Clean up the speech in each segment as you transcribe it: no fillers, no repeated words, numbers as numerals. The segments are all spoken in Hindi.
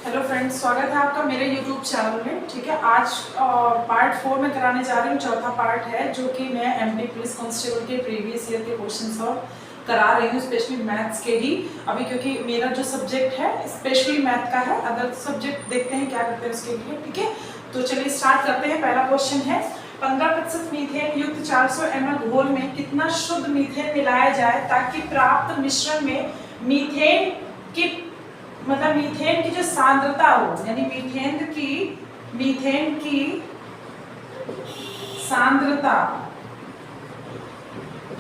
हेलो फ्रेंड्स, स्वागत है आपका मेरे YouTube चैनल में। ठीक है, आज पार्ट 4 में कराने जा रही हूँ। चौथा पार्ट है जो कि मैं एमपी पुलिस कांस्टेबल के प्रीवियस ईयर के क्वेश्चन सॉल्व करा रही हूँ, स्पेशली मैथ्स के ही। अभी क्योंकि मेरा जो सब्जेक्ट है स्पेशली मैथ का है, अदर सब्जेक्ट देखते हैं क्या करते हैं उसके लिए। ठीक है, तो चलिए स्टार्ट करते हैं। पहला क्वेश्चन है 15% मीथेन युक्त 400 ml घोल में कितना शुद्ध मीथेन मिलाया जाए ताकि प्राप्त मिश्रण में मीथेन की मीथेन की जो सांद्रता हो, यानी मीथेन की सांद्रता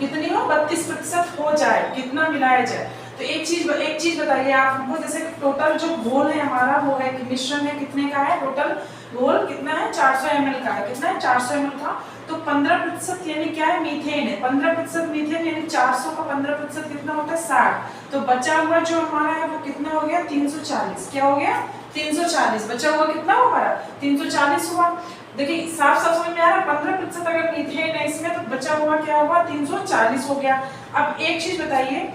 कितनी हो, 32% हो जाए, कितना मिलाया जाए। तो एक चीज बताइए आप हमको, जैसे टोटल जो घोल है हमारा वो है कि मिश्रण है कितने का है, टोटल घोल कितना है 400 ml का है, कितना है 400 ml का। तो 15% यानी क्या है, मीथेन है। 15% मीथेन यानी 400 का 15% कितना होता है, 60। तो बचा हुआ जो हमारा है वो कितना हो गया, 340। क्या हो गया, 340। बचा हुआ कितना हुआ हमारा, 340 हुआ। देखिए साफ साफ समझ में आ रहा है, 15% अगर मीथेन है इसमें तो बचा हुआ क्या हुआ, 340 हो गया। अब एक चीज बताइए,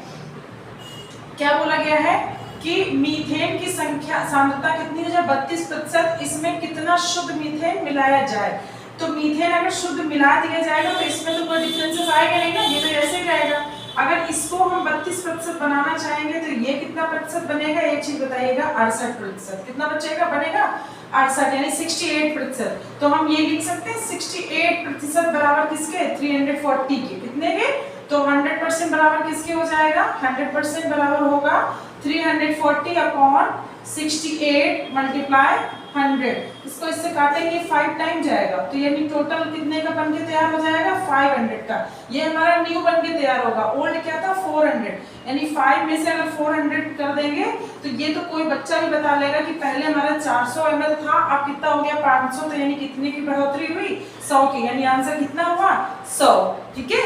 क्या बोला गया है कि मीथेन की संख्या सांद्रता कितनी हो जाए, 32%। इसमें कितना शुद्ध मीथेन मिलाया जाए। तो मीथेन अगर शुद्ध मिला दिया जाएगा तो इसमें तो कोई डिफरेंसेस आएगा नहीं ना, ये तो ऐसे ही रहेगा। अगर इसको हम 32% बनाना चाहेंगे तो ये कितना प्रतिशत बनेगा, एक चीज बताइएगा, 68%। कितना बचेगा, बनेगा 68 यानी 68%। तो हम ये लिख सकते हैं 68% बराबर किसके, 340 के। कितने के, तो 100% बराबर किसके हो जाएगा, 100% बराबर होगा 340 अपॉन 68 मल्टीप्लाई 100। इसको इससे काटेंगे 5 टाइम जाएगा, तो यानी टोटल कितने का बन के तैयार हो जाएगा, 500 का। ये हमारा न्यू बन के तैयार होगा। ओल्ड क्या था, 400। यानी 5 में से अगर 400 कर देंगे तो ये तो कोई बच्चा भी बता लेगा कि पहले हमारा 400 ml था, अब कितना हो गया 500। तो यानी कितने की बढ़ोतरी हुई, 100 की। यानी आंसर कितना हुआ, 100। ठीक है,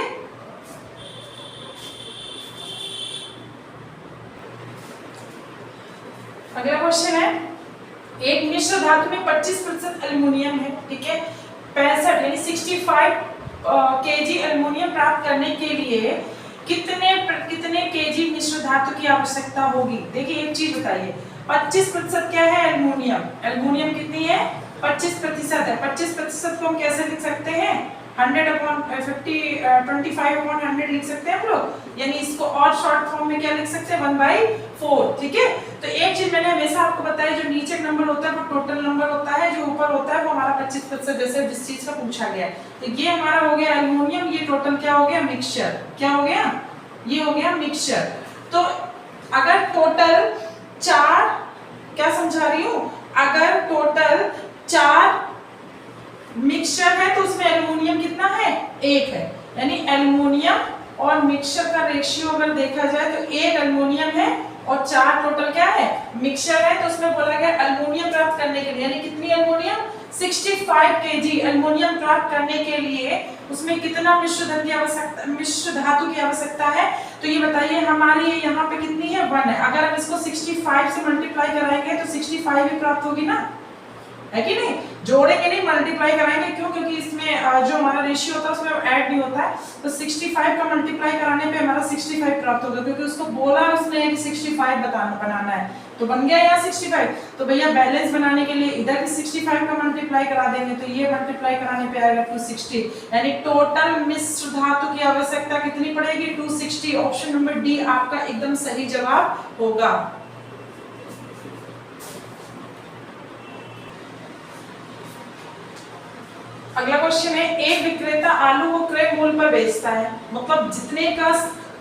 अगला क्वेश्चन है, एक मिश्र धातु में 25% एल्युमिनियम है। ठीक है, 65 यानी 65 केजी एल्युमिनियम प्राप्त करने के लिए कितने केजी मिश्र धातु की आवश्यकता होगी। देखिए एक चीज बताइए, 25% क्या है, एल्युमिनियम। एल्युमिनियम कितनी है, 25% है। 25% को हम कैसे लिख सकते हैं, 100 अपॉन 50 25 अपॉन 100 लिख सकते हैं हम लोग। यानी इसको और शॉर्ट फॉर्म में क्या लिख सकते हैं, 1/4। ठीक है, तो एक चीज मैंने हमेशा आपको बताई, जो नीचे नंबर होता है वो टोटल नंबर होता है, जो ऊपर होता है वो हमारा 25%, जैसे जिस चीज का पूछा गया है। तो ये हमारा हो गया एल्युमिनियम, ये टोटल क्या हो गया, मिक्सचर। क्या हो गया, ये हो गया मिक्सचर। तो अगर टोटल 4, क्या समझा रही हूँ, अगर टोटल 4 मिक्सचर है तो उसमें एल्युमिनियम कितना है, 1 है। यानी एल्युमिनियम और मिक्सचर का रेशियो अगर देखा जाए तो 1 एल्युमिनियम है और 4 टोटल क्या है, मिक्सचर है। तो उसमें बोला गया एल्युमिनियम प्राप्त करने के लिए, यानी कितनी एल्युमिनियम, 65 केजी एल्युमिनियम प्राप्त करने के लिए उसमें कितना मिश्र धातु की आवश्यकता है। तो ये बताइए हमारी यहाँ पे कितनी है, 1 है। अगर हम इसको 65 से मल्टीप्लाई कराएंगे तो 65 ही प्राप्त होगी ना, है कि नहीं। जोड़ेंगे नहीं, मल्टीप्लाई कराएंगे। क्यों, क्योंकि इसमें जो हमारा रेशियो होता है उसमें ऐड नहीं होता है। तो 65 का मल्टीप्लाई कराने पे हमारा 65 प्राप्त होगा, क्योंकि उसको बोला उसने कि 65 बनाना है, तो बन गया यहाँ 65। तो भैया बैलेंस बनाने के लिए इधर भी 65 का मल्टीप्लाई करा देंगे, तो ये मल्टीप्लाई कराने पे आएगा 260। यानी टोटल मिश्र धातु की आवश्यकता कितनी पड़ेगी, 260। ऑप्शन नंबर डी आपका एकदम सही जवाब होगा। अगला क्वेश्चन है, एक विक्रेता आलू को क्रय मूल्य पर बेचता है, मतलब जितने का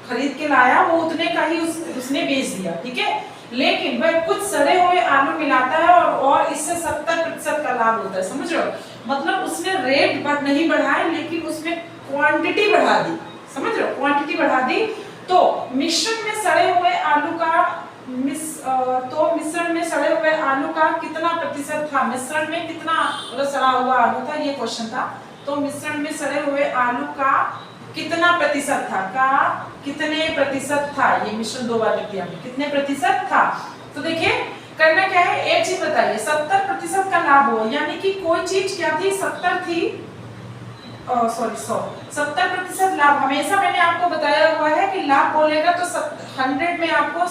खरीद के लाया वो उतने का ही उसने बेच दिया। ठीक है, लेकिन वह कुछ सड़े हुए आलू मिलाता है और इससे 70% का लाभ होता है। समझ रहे हो, मतलब उसने रेट नहीं बढ़ाए लेकिन उसमें क्वांटिटी बढ़ा दी। समझ रहे हो, क्वांटिटी बढ़ा दी। तो मिश्रण में सड़े हुए आलू का मिश्रण में सड़े हुए आलू का कितना प्रतिशत था, मिश्रण में कितना सड़ा हुआ आलू था, ये क्वेश्चन था। तो मिश्रण में सड़े हुए आलू का कितना प्रतिशत था, कितने प्रतिशत था, ये मिश्रण 2 बार लिख दिया हमने, कितने प्रतिशत था। तो देखिए करना क्या है, एक चीज बताइए, 70% का लाभ हो, यानी कि कोई चीज क्या थी, 70 थी, 100 70% लाभ। हमेशा मैंने आपको बताया हुआ है कि लाभ बोलेगा तो 100 में आपको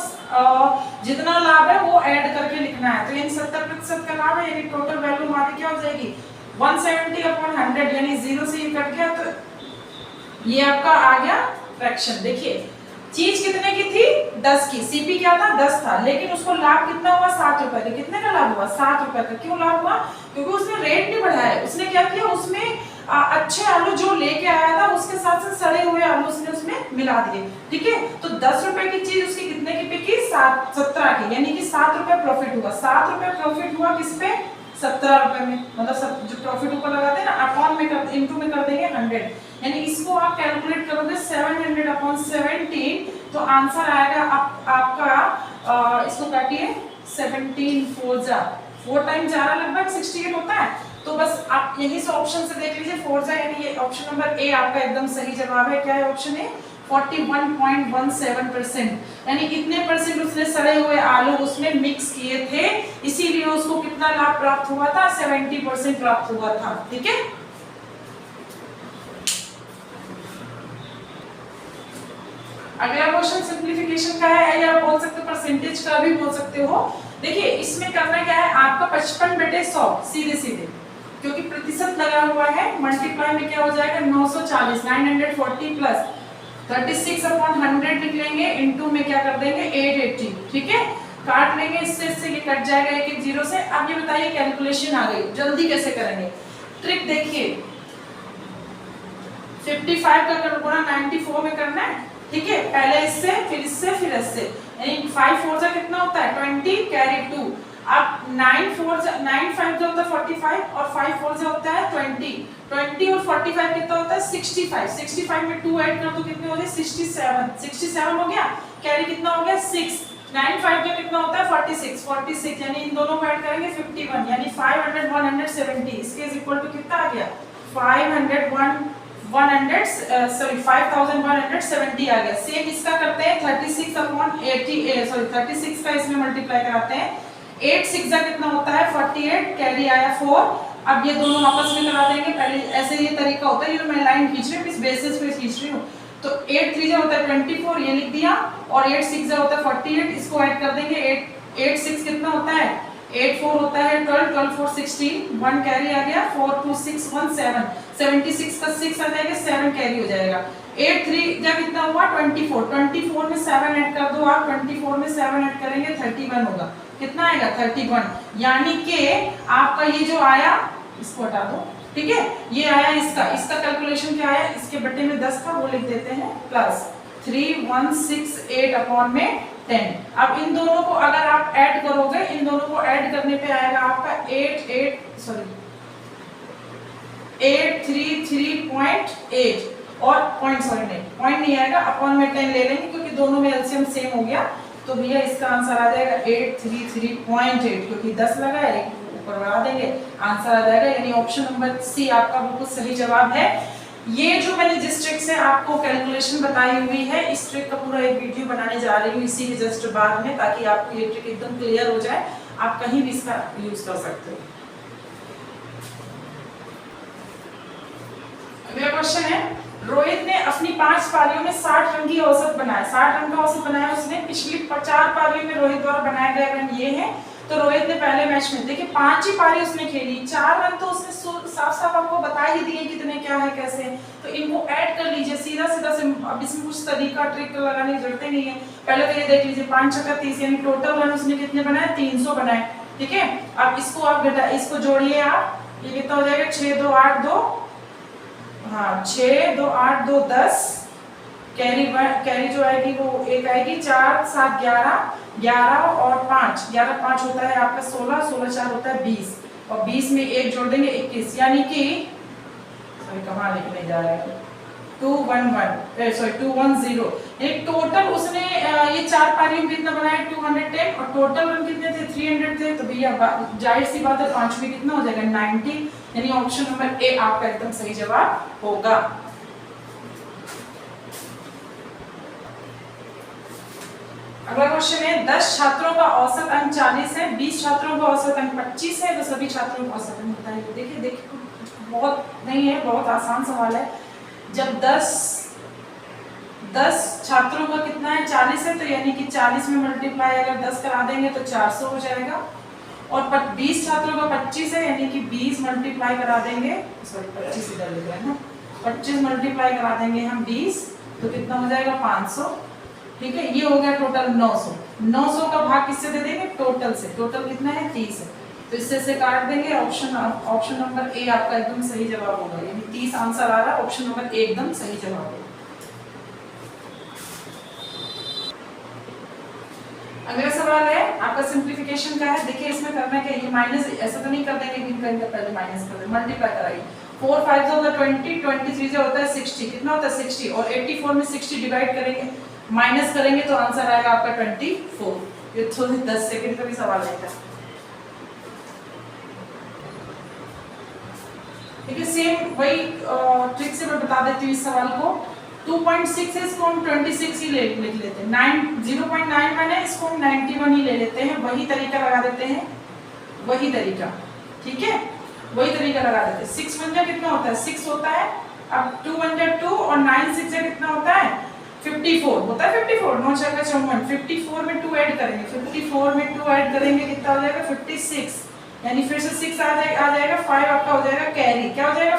जितना लाभ है वो ऐड करके लिखना है। तो यानी 70% का लाभ है, यानी टोटल वैल्यू हमारी क्या हो जाएगी 170/100, यानी 0 से ये कट गया तो ये आपका आ गया फ्रैक्शन। देखिए चीज कितने की थी 10 की, सीपी क्या था 10 था, लेकिन उसको लाभ कितना हुआ 7 रुपए का। कितने का लाभ हुआ 7 रुपए का। क्यों लाभ हुआ? क्योंकि उसने रेट नहीं बढ़ाया, उसने क्या किया उसमें अच्छे आलू जो लेके आया था उसके साथ साथ सड़े हुए आलू उसमें मिला दिए। ठीक है, तो 10 रुपए की चीज उसकी कितने की बिकी 17 की, यानी कि 7 रुपए प्रॉफिट हुआ। 7 रुपए प्रॉफिट हुआ किस पे 17 रुपए में, मतलब जो प्रॉफिट ऊपर लगाते हैं ना अपॉन में कर इनटू में कर देंगे 100, यानी इसको आप कैलकुलेट करोगे 700/17 तो आंसर आएगा आपका इसको काटिए 17 4 जा 4 टाइम जा रहा लगभग 68 होता है। तो बस आप यही से ऑप्शन से देख लीजिए 4 जा, यानी ये ऑप्शन नंबर ए आपका एकदम सही जवाब है। क्या है ऑप्शन ए 41.17%, यानी कितने परसेंट उसने सड़े हुए आलू उसमें मिक्स किए थे, इसीलिए उसको कितना लाभ प्राप्त हुआ था 70% प्राप्त हुआ था। ठीक है, अगला क्वेश्चन सिंप्लीफिकेशन का है, या बोल सकते हो परसेंटेज का भी बोल सकते हो। देखिए इसमें करना क्या है आपका 55/100 सीधे क्योंकि प्रतिशत लगा हुआ है, मल्टीप्लाई में क्या हो जाएगा 940 940 प्लस 36/100 निकलेंगे, इनटू में क्या कर देंगे 880। ठीक है, काट लेंगे इससे ये कट जाएगा एक एक जीरो से। अब ये बताइए कैलकुलेशन आ गई, जल्दी कैसे करेंगे ट्रिक देखिए 55 का गुणा 94 में करना है। ठीक है, पहले इससे फिर इससे फिर इससे, यानी 5 4 जा कितना होता है 20 कैरी 2। अब 9 5 जो होता है 45 और 5 4 जो होता है 20 और 45 कितना होता है 65 में 2 ऐड कर दो कितने हो गए 67 हो गया, कैरी कितना हो गया 6, 9 5 का कितना होता है 46 यानी इन दोनों को ऐड करेंगे 51, यानी 500 170 इसके इज इक्वल टू कितना आ गया 5170 आ गया। सेम इसका करते हैं 36 का इसमें मल्टीप्लाई कराते हैं, 8 6 जा कितना होता है 48, कैरी आया 4। अब ये दोनों आपस में करा देंगे, पहले ऐसे ये तरीका होता है, ये मैं लाइन खींच रही हूँ इस बेसिस पे खींच रही हूँ। तो 8 3 जा होता है 24 ये लिख दिया, और 8 6 जा होता है 48, इसको ऐड कर देंगे 8 6 कितना होता है 8 4 होता है 12 4 16, 1 कैरी आ गया 4 2 6 1 7, 76 का 6 आ जाएगा 7 कैरी हो जाएगा। 8 3 जा कितना हुआ 24 में 7 ऐड कर दो आप, 24 में 7 ऐड करेंगे 31 होगा, कितना आएगा 31, यानी कि आपका ये जो आया इसको हटा दो। ठीक है, ये आया इसका कैलकुलेशन क्या आया, इसके बट्टे में 10 था वो लिख देते हैं प्लस 3168/10। अब इन दोनों को अगर आप ऐड करोगे, इन दोनों को ऐड करने पे आएगा आपका 833.8 और पॉइंट नहीं आएगा, अपॉन में 10 ले लेंगे क्योंकि दोनों में एलसीएम सेम हो गया, तो भैया इसका आंसर आ जाएगा 833.8, क्योंकि 10 लगा है ऊपर बढ़ा देंगे आंसर आ जाएगा, यानी ऑप्शन नंबर सी आपका बिल्कुल सही जवाब है। ये जो मैंने जिस ट्रिक से आपको कैलकुलेशन बताई हुई है, इस ट्रिक का पूरा एक वीडियो बनाने जा रही हूँ इसी के जस्ट बाद में, ताकि आपको ये ट्रिक एकदम क्लियर हो जाए, आप कहीं भी इसका यूज कर सकते हो। अगला क्वेश्चन है, रोहित ने अपनी 5 पारियों में 60 रन की औसत बनाया, 60 रन का औसत बनाया उसने। पिछली 4 पारियों में रोहित द्वारा बनाए गए रन ये हैं। तो रोहित ने पहले मैच में देखिए 5 ही पारी उसने खेली, 4 रन तो उसने साफ आपको बता ही दिए कितने क्या है कैसे, तो इनको ऐड कर लीजिए सीधा से। अब इसमें कुछ तरीका ट्रिक लगाने की जरूरत नहीं है, पहले तो ये देख लीजिए 5 छक्का 30, यानी टोटल रन उसने कितने बनाए 300 बनाए। ठीक है, अब इसको आप इसको जोड़िए आप, ये कितना हो जाएगा 6 2 8 2, हाँ 6 2 8 2 10, कैरी जो आएगी वो एक आएगी 4 7 11 और 5 11 5 होता है आपका 16 16 4 होता है 20, और 20 में एक जोड़ देंगे 21, यानी कि सॉरी कहाँ लिखने जा रहा है 210, यानी टोटल उसने ये 4 पारियों में कितना बनाया 210, और टोटल रन कितने थे 300 थे। तो भैया जाहिर सी बात है 5 में कितना हो जाएगा 90, यानी ऑप्शन नंबर ए आपका एकदम सही जवाब होगा। अगला क्वेश्चन है, 10 छात्रों का औसत अंक 40 है, 20 छात्रों का औसत अंक 25 है, तो सभी छात्रों का औसत अंक होता है। देखिए बहुत नहीं है, बहुत आसान सवाल है। जब 10 10 छात्रों का कितना है 40 है, तो यानी कि 40 में मल्टीप्लाई अगर 10 करा देंगे तो 400 हो जाएगा। और 20 छात्रों का 25 है, यानी कि 20 मल्टीप्लाई करा देंगे, सॉरी 25 इधर लिख रहे हैं ना, 25 मल्टीप्लाई करा देंगे हम 20 तो कितना हो जाएगा 500। ठीक है, ये हो गया टोटल 900। 900 का भाग किससे दे देंगे टोटल से, टोटल कितना है 30 है, तो इससे से काट देंगे। ऑप्शन नंबर ए आपका एकदम सही जवाब होगा, यानी 30 आंसर आ रहा है, ऑप्शन नंबर ए एकदम सही जवाब होगा। अगला सवाल है आपका सिंप्लीफिकेशन का है। देखिए इसमें करना क्या है, ये माइनस ऐसा तो नहीं कर देंगे कि इनका पहले माइनस कर दें, मल्टीप्लाई कराइए। 4 5 होता है 20, 23 से होता है 60, कितना होता है 60, और 84 में 60 डिवाइड करेंगे, माइनस करेंगे तो आंसर आएगा आपका 24। ये थोड़ी 10 सेकंड का भी सवाल आएगा। ठीक है, सेम वही ट्रिक से मैं बता देती हूँ इस सवाल को। 2.6 है, इसको हम 26 ही लिख लेते हैं। 0.9 है, इसको हम 91 ही ले लेते हैं, वही तरीका लगा देते हैं, वही तरीका। ठीक है, वही तरीका लगा देते हैं। 6 1 कितना होता है 6 होता है, अब 2 1 2 और 9 6 कितना होता है 54 होता है। 54 9 6 54, 54 में 2 ऐड करेंगे, 54 में 2 ऐड करेंगे कितना हो जाएगा 56, यानी फिर से 6 आ जाएगा 5 आपका हो जाएगा कैरी, क्या हो जाएगा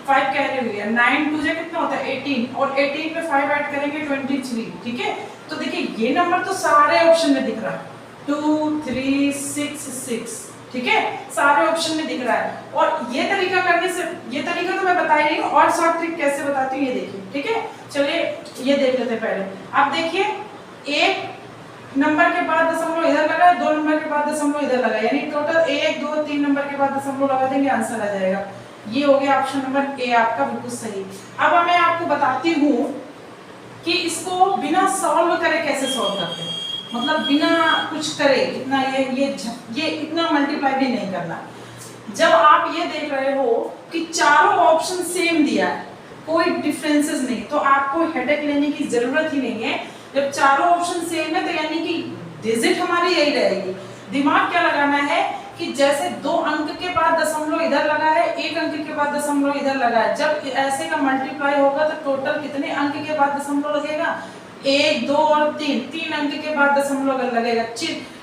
5 कैरी हो गया। 9 2 जा कितना होता है 18, और 18 पे 5 ऐड करेंगे 23। ठीक है, तो देखिए ये नंबर तो सारे ऑप्शन में दिख रहा है, 2 3 6 6। ठीक है, सारे ऑप्शन में दिख रहा है। और ये तरीका करने से, ये तरीका तो मैं बता ही रही हूँ, और शॉर्ट ट्रिक कैसे बताती हूँ ये देखिए। ठीक है, चलिए ये देख लेते हैं पहले। आप देखिए, एक नंबर के बाद दशमलव इधर लगा है, 2 नंबर के बाद दशमलव इधर लगा है, यानी टोटल 1 2 3 नंबर के बाद दशमलव लगा देंगे, आंसर आ जाएगा। ये हो गया ऑप्शन नंबर ए आपका बिल्कुल सही। अब मैं आपको बताती हूँ कि इसको बिना सॉल्व करे कैसे सॉल्व करते हैं, मतलब बिना कुछ करे, इतना ये इतना मल्टीप्लाई भी नहीं करना। जब आप ये देख रहे हो कि चारों ऑप्शन सेम दिया है, कोई डिफरेंसेस नहीं, तो आपको हेडेक लेने की जरूरत ही नहीं है। जब चारों ऑप्शन सेम है तो यानी कि डिजिट हमारी यही रहेगी। दिमाग क्या लगाना है कि जैसे 2 अंक के बाद दशमलव इधर लगा है, 1 अंक के बाद दशमलव इधर लगा है, जब ऐसे का मल्टीप्लाई होगा तो टोटल कितने अंक के बाद दशमलव लगेगा 1 2 और 3 अंक के बाद दशमलव लगेगा।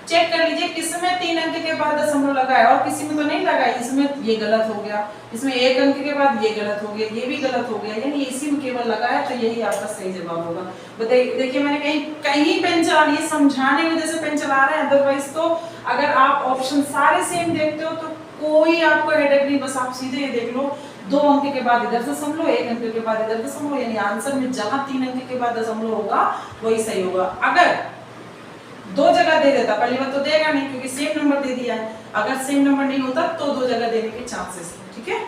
चेक कर लीजिए किसमें 3 अंक के बाद दशमलव लगा है और किसी में तो नहीं लगा है, इसमें ये गलत हो गया, इसमें 1 अंक के बाद ये गलत हो गया, ये भी गलत हो गया, यानी इसी में केवल लगा है, तो यही आपका सही जवाब होगा। बताइए, देखिए मैंने कहीं पेन चला लिया, समझाने की वजह से पेन चला रहे हैं, अदरवाइज तो अगर आप ऑप्शन सारे सेम देखते हो तो कोई आपको हेडेक नहीं, बस आप सीधे ये देख लो 2 अंक के बाद इधर दशमलव, 1 अंक के बाद इधर दशमलव, यानी आंसर में जहां 3 अंक के बाद दशमलव होगा वही सही होगा। अगर 2 जगह दे देता, पहली बात तो देगा नहीं क्योंकि सेम नंबर दे दिया है, अगर सेम नंबर नहीं होता तो 2 जगह देने के चांसेस है। ठीक है,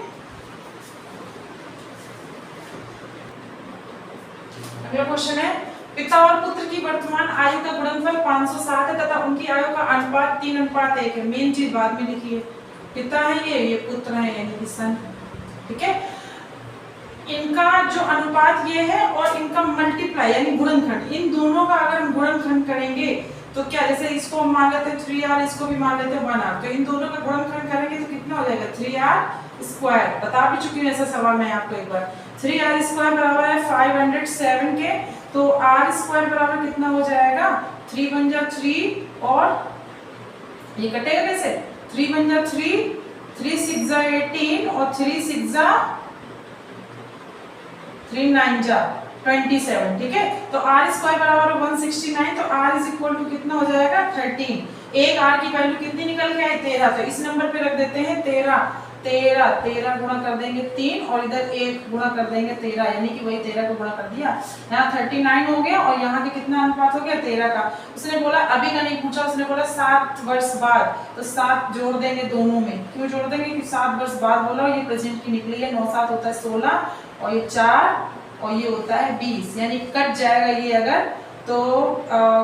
अगला क्वेश्चन है, पिता और पुत्र की वर्तमान आयु का गुणनफल 560 है तथा उनकी आयु का अनुपात 3:1 है। मेन चीज बाद में लिखिए, पिता है ये पुत्र है, यानी कि सन। ठीक है, इनका जो अनुपात ये है और इनका मल्टीप्लाई यानी गुणनखंड, इन दोनों का अगर हम गुणनखंड करेंगे तो क्या, जैसे इसको हम मान लेते हैं 3r, इसको भी मान लेते हैं 1r, तो इन दोनों का गुणनखंड करेंगे तो कितना हो जाएगा 3r स्क्वायर। बता भी चुकी हूँ ऐसा सवाल मैं आपको एक बार। 3r स्क्वायर बराबर है 507 के, तो r स्क्वायर बराबर कितना हो जाएगा 3 1 जा 3 और ये कटेगा कैसे 3 1 जा 3, 3 6 जा 18 और 3 6 जा 3 9 जा 27। ठीक है, तो r स्क्वायर बराबर 169, तो r इज इक्वल टू कितना हो जाएगा 13। एक r की वैल्यू कितनी निकल के आई 13, तो इस नंबर पे रख देते हैं 13 गुणा कर देंगे 3 और इधर 1 गुणा कर देंगे 13, यानी कि वही 13 को गुणा कर दिया, यहाँ 39 हो गया और यहाँ के कितना अनुपात हो गया 13 का। उसने बोला अभी का नहीं पूछा, उसने बोला 7 वर्ष बाद, तो 7 जोड़ देंगे दोनों में। क्यों जोड़ देंगे कि 7 वर्ष बाद बोला, ये प्रेजेंट की निकली है, 9 7 होता है 16 और ये 4 और ये होता है 20, यानी कट जाएगा ये अगर, तो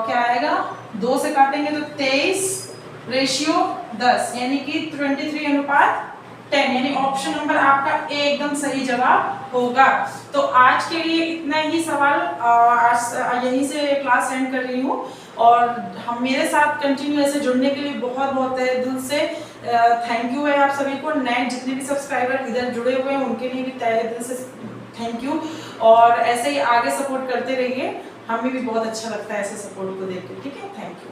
क्या आएगा 2 से काटेंगे तो 23:10, यानी कि 23:10, यानी ऑप्शन नंबर आपका ए एकदम सही जवाब होगा। तो आज के लिए इतना ही सवाल, आज यहीं से क्लास एंड कर रही हूँ और हम मेरे साथ कंटिन्यू ऐसे जुड़ने के लिए बहुत बहुत दिल से थैंक यू है आप सभी को। नए जितने भी सब्सक्राइबर इधर जुड़े हुए हैं उनके लिए भी तहे दिल से थैंक यू, और ऐसे ही आगे सपोर्ट करते रहिए, हमें भी बहुत अच्छा लगता है ऐसे सपोर्ट को देख के, ठीक है, थैंक यू।